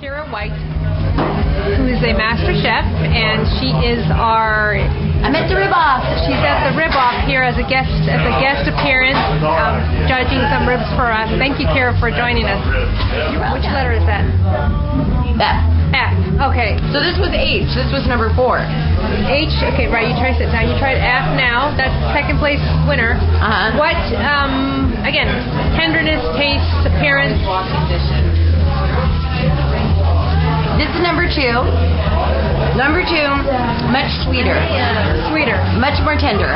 Kira White, who is a master chef, and she is our... I'm at the rib off. She's at the rib off here as a guest appearance, judging some ribs for us. Thank you, Kira, for joining us. Which letter is that? F. F. Okay. So this was H. This was number 4. H. Okay, right. You tried it down. You tried F now. That's second place winner. What? Again, tenderness, taste, appearance. This is number 2. Number 2, much sweeter. Sweeter. Much more tender.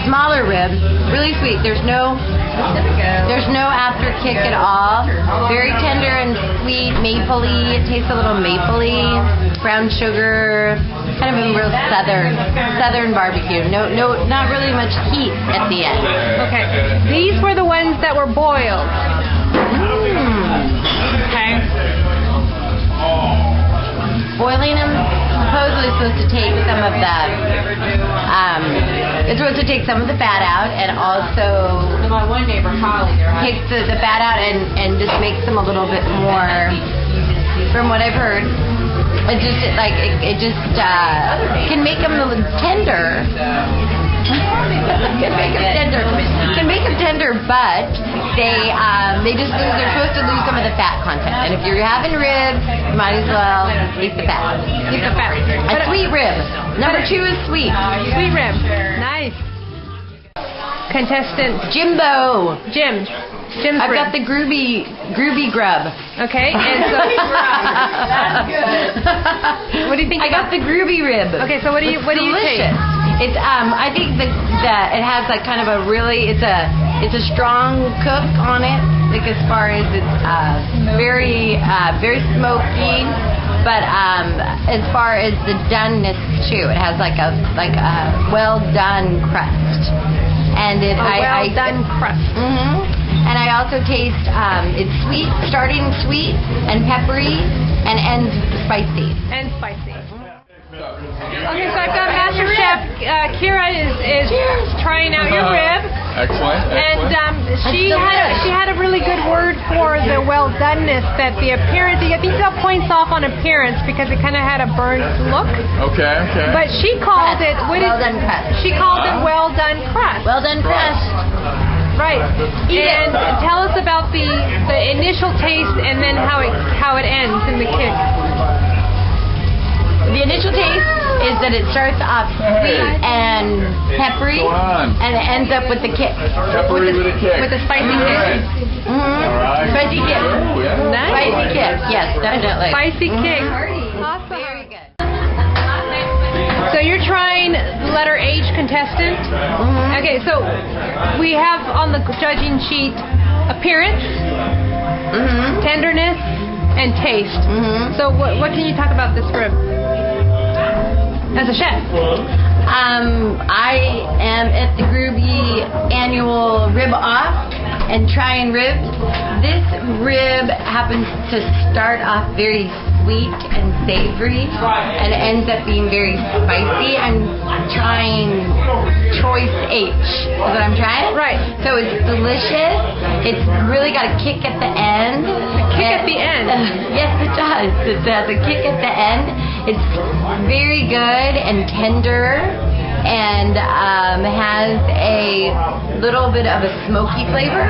Smaller rib, really sweet. There's no after kick at all. Very tender and sweet, mapley. It tastes a little mapley. Brown sugar, kind of a real southern barbecue. No, not really much heat at the end. Okay. These were the ones that were boiled. Okay. Boiling them supposedly supposed to take some of the it's supposed to take some of the fat out, and also takes the fat out and just makes them a little bit more, from what I've heard, it just can make them a little tender. Can make them tender, but they're supposed to lose some of the fat content. And if you're having ribs, you might as well eat the fat. Eat the fat. A sweet rib. Number 2 is sweet. Sweet rib. Nice. Contestant Jimbo. Jim's I've rib. got the Grube grub. Okay, and so that's good. What do you think? I got the Grube rib. Okay, so what do you taste? It's I think that it has like kind of a really it's a strong cook on it. Like as far as it's very smoky, but as far as the doneness too, it has like a well done crust, and done crust. And I also taste it's sweet, starting sweet and peppery, and ends spicy. Okay, so I've got Master Chef Kira is trying out your rib. Excellent. And she had a really good word for the well doneness, that the appearance. I think that points off on appearance because it kind of had a burnt look. Okay. But she called it well done crust. She called it well done crust. Well done crust. Right. And tell us about the initial taste and then how it ends in the kick. The initial taste is that it starts off sweet and peppery, and it ends up with the kick. Peppery with a kick. With a spicy kick. Right. Spicy kick. Nice. Spicy kick. Yes, definitely. Spicy kick. Awesome. Very good. So you're trying letter H, contestant. Okay, so we have on the judging sheet appearance, tenderness, and taste. So what can you talk about this rib as a chef? I am at the Grube annual rib off and trying ribs. This rib happens to start off very sweet and savory and ends up being very spicy. I'm trying choice H is what I'm trying. Right. So it's delicious. It's really got a kick at the end. Kick at the end? Yes, it does. It has a kick at the end. It's very good and tender, and has a little bit of a smoky flavor,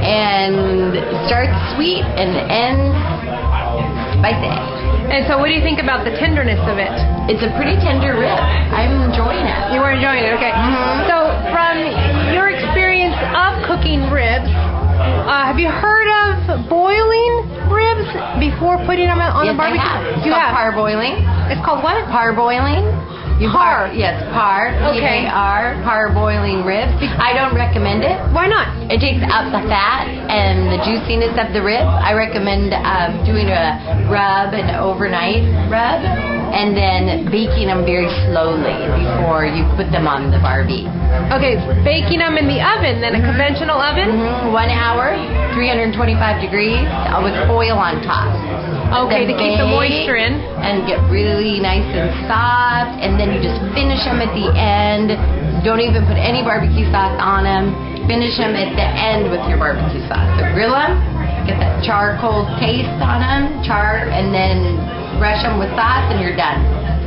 and starts sweet and ends spicy. And so what do you think about the tenderness of it? It's a pretty tender rib. I'm enjoying it. You were enjoying it, okay. So from your experience of cooking ribs, have you heard of boiling ribs before putting them on the barbecue? It's You called have. parboiling. It's called what? Parboiling. Yes, Okay. P-A-R, parboiling ribs. I don't recommend it. Why not? It takes out the fat and the juiciness of the rib. I recommend doing a rub, an overnight rub, and then baking them very slowly before you put them on the barbie. Okay, baking them in the oven, then a conventional oven? 1 hour, 325 degrees, with foil on top. Okay, to Then keep the bake moisture in. and get really nice and soft, and then you just finish them at the end. Don't even put any barbecue sauce on them. Finish them at the end with your barbecue sauce. So grill them, get that charcoal taste on them, char, and then brush them with sauce, and you're done.